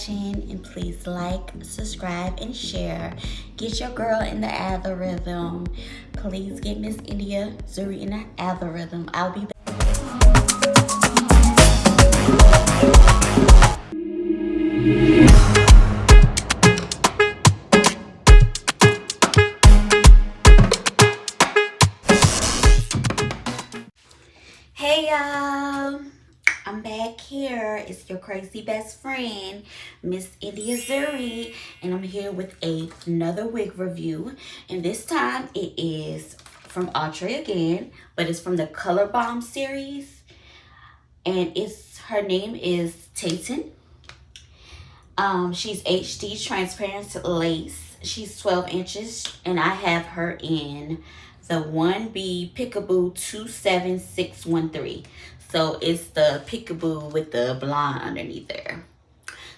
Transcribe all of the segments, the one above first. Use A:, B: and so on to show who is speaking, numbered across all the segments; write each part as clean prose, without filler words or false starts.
A: watching, and please like, subscribe, and share. Get your girl in the algorithm. Please get Miss India Zuri in the algorithm. I'll be back. Hey y'all, I'm back here. It's your crazy best friend, Miss India Zuri, and I'm here with another wig review. And this time it is from Outre again, but it's from the Color Bomb series. And her name is Tayten. She's HD transparent lace. She's 12 inches, and I have her in the 1B Peekaboo 27613. So it's the Peekaboo with the blonde underneath there.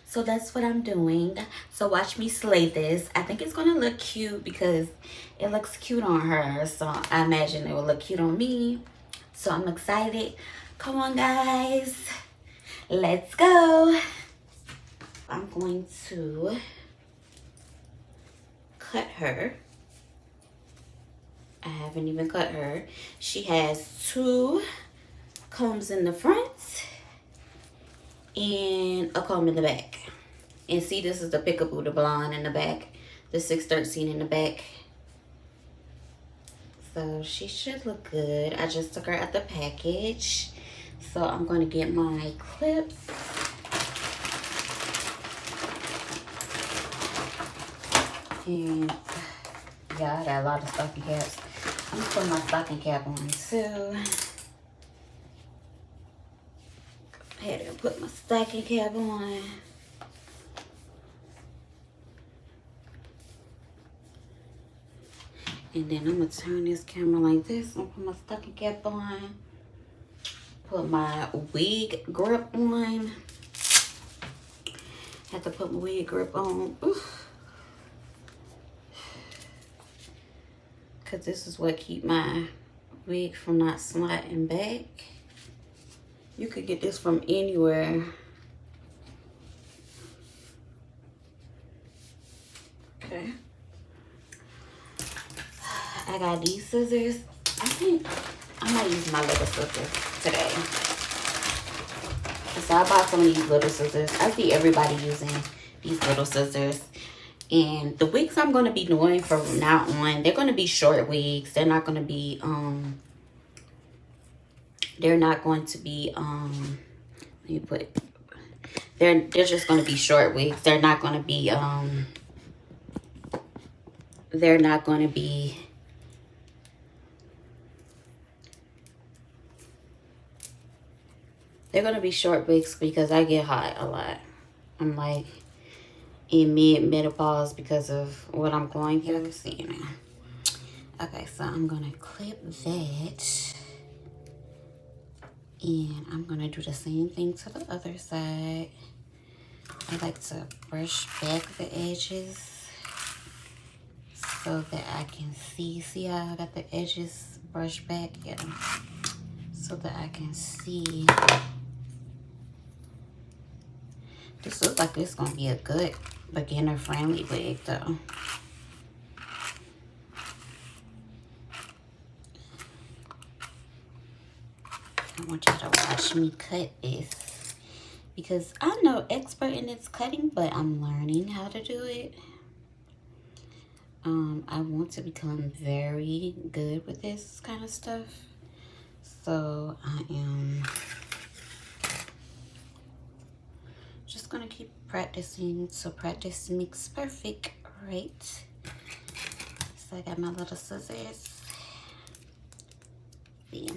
A: So that's what I'm doing. So watch me slay this. I think it's gonna look cute because it looks cute on her. So I imagine it will look cute on me. So I'm excited. Come on, guys. Let's go. I'm going to cut her. I haven't even cut her. She has 2 combs in the front and a comb in the back. And see, this is the Peekaboo, the blonde in the back, the 613 in the back. So she should look good. I just took her out the package. So I'm going to get my clips. And yeah, I got a lot of stocking caps. I'm gonna put my stocking cap on too. I had to put my stocking cap on. And then I'm gonna turn this camera like this and put my stocking cap on. Put my wig grip on. Have to put my wig grip on. Oof. Cause this is what keep my wig from not sliding back. You could get this from anywhere. Okay. I got these scissors. I think I might use my little scissors today. So I bought some of these little scissors. I see everybody using these little scissors. And the wigs I'm going to be doing from now on, they're going to be short wigs. They're not going to be, they're just going to be short wigs. They're not going to be, they're going to be short wigs because I get hot a lot. I'm like in mid-menopause because of what I'm going through. You can see now. Okay, so I'm gonna clip that. And I'm gonna do the same thing to the other side. I like to brush back the edges so that I can see. See how I got the edges brushed back? Yeah. So that I can see. This looks like it's gonna be a good beginner friendly wig though. I want you to watch me cut this because I'm no expert in this cutting, but I'm learning how to do it. I want to become very good with this kind of stuff. So I am just gonna keep practicing. So practice makes perfect, right? So I got my little scissors. Yeah.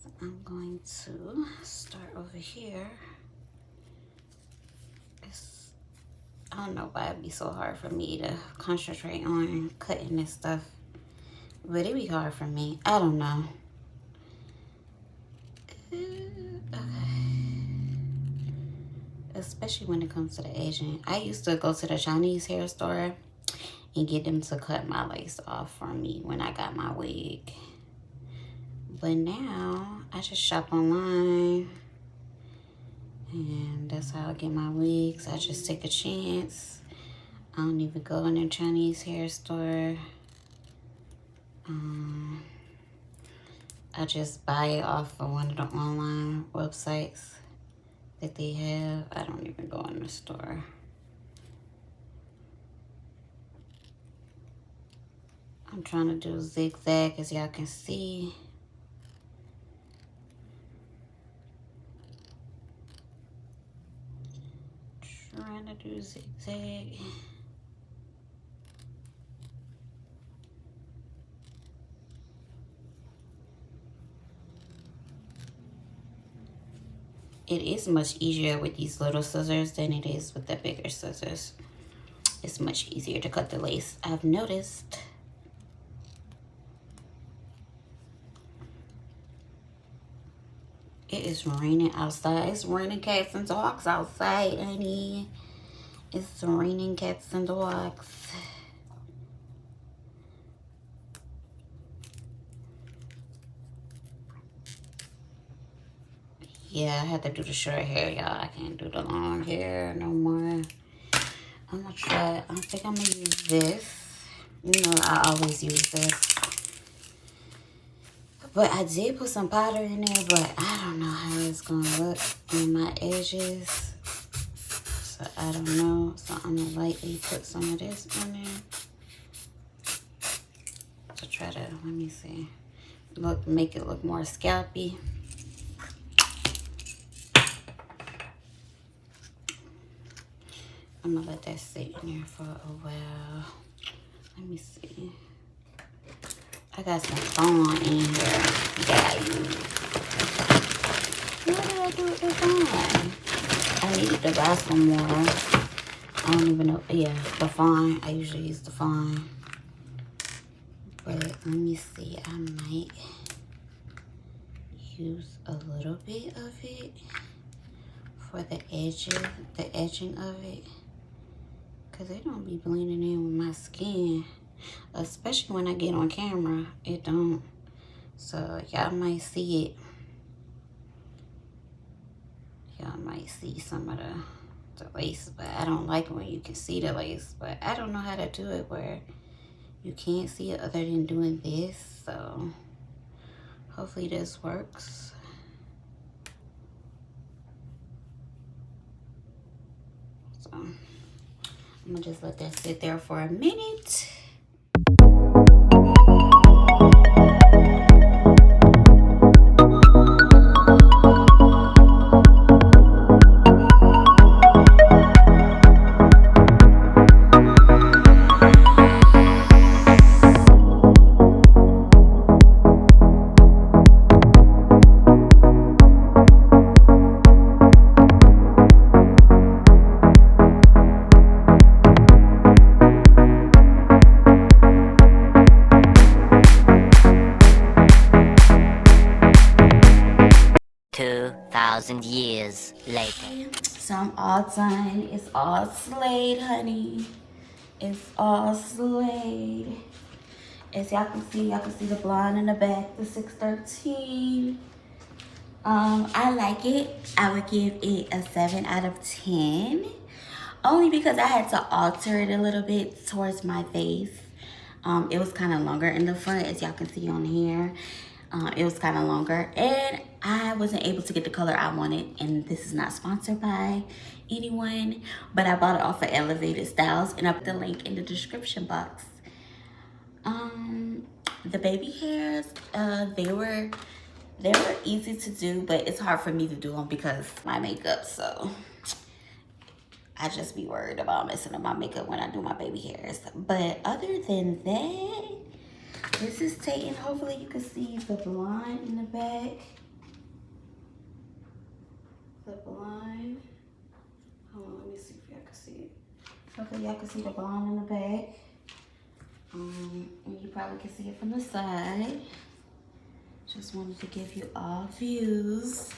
A: So I'm going to start over here. I don't know why it'd be so hard for me to concentrate on cutting this stuff, but it'd be hard for me. I don't know. Especially when it comes to the Asian. I used to go to the Chinese hair store and get them to cut my lace off for me when I got my wig. But now I just shop online And that's how I get my wigs. I just take a chance. I don't even go in a Chinese hair store. I just buy it off of one of the online websites that they have. I don't even go in the store. I'm trying to do zigzag, as y'all can see. Trying to do zigzag. It is much easier with these little scissors than it is with the bigger scissors. It's much easier to cut the lace, I've noticed. It is raining outside. It's raining cats and dogs outside, honey. It's raining cats and dogs. Yeah, I had to do the short hair, y'all. I can't do the long hair no more. I'm gonna try, I think I'm gonna use this. You know, I always use this. But I did put some powder in there, but I don't know how it's gonna look on my edges. So I don't know. So I'm gonna lightly put some of this in there. To try to, let me see. Make it look more scalpy. I'm gonna let that sit in there for a while. Let me see. I got some fawn in here that I use. What did I do with the fawn? I needed to buy some more. I don't even know. Yeah, the fawn. I usually use the fawn. But let me see. I might use a little bit of it for the edging of it. Because it don't be blending in with my skin. Especially when I get on camera. It don't. So y'all might see it. Y'all might see some of the lace. But I don't like when you can see the lace. But I don't know how to do it where you can't see it other than doing this. So hopefully this works. So I'm gonna just let that sit there for a minute.
B: Years later.
A: So I'm all done. It's all slayed, honey. It's all slayed. As y'all can see the blonde in the back, the 613. I like it. I would give it a 7 out of 10. Only because I had to alter it a little bit towards my face. It was kind of longer in the front, as y'all can see on here. It was kind of longer, and I wasn't able to get the color I wanted. And this is not sponsored by anyone, but I bought it off of Elevated Styles, and I put the link in the description box. The baby hairs, they were easy to do, but it's hard for me to do them because my makeup. So I just be worried about messing up my makeup when I do my baby hairs. But other than that, this is Tayten. Hopefully you can see the blonde in the back. The blonde. Hold on, let me see if y'all can see it. Hopefully y'all can see the blonde in the back. And you probably can see it from the side. Just wanted to give you all views.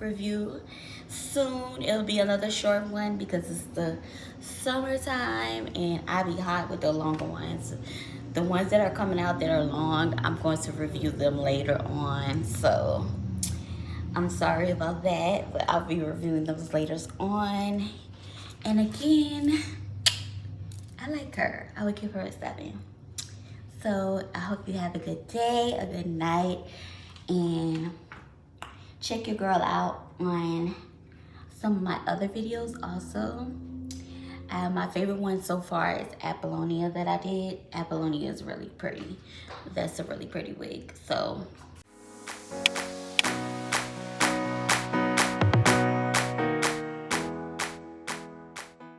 A: Review. soon it'll be another short one because it's the summertime and I be hot with the longer ones. The ones that are coming out that are long, I'm going to review them later on. So I'm sorry about that, but I'll be reviewing those later on. And again, I like her. I would give her a 7. So I hope you have a good day, a good night, and check your girl out on some of my other videos also. My favorite one so far is Apollonia that I did. Apollonia is really pretty. That's a really pretty wig. So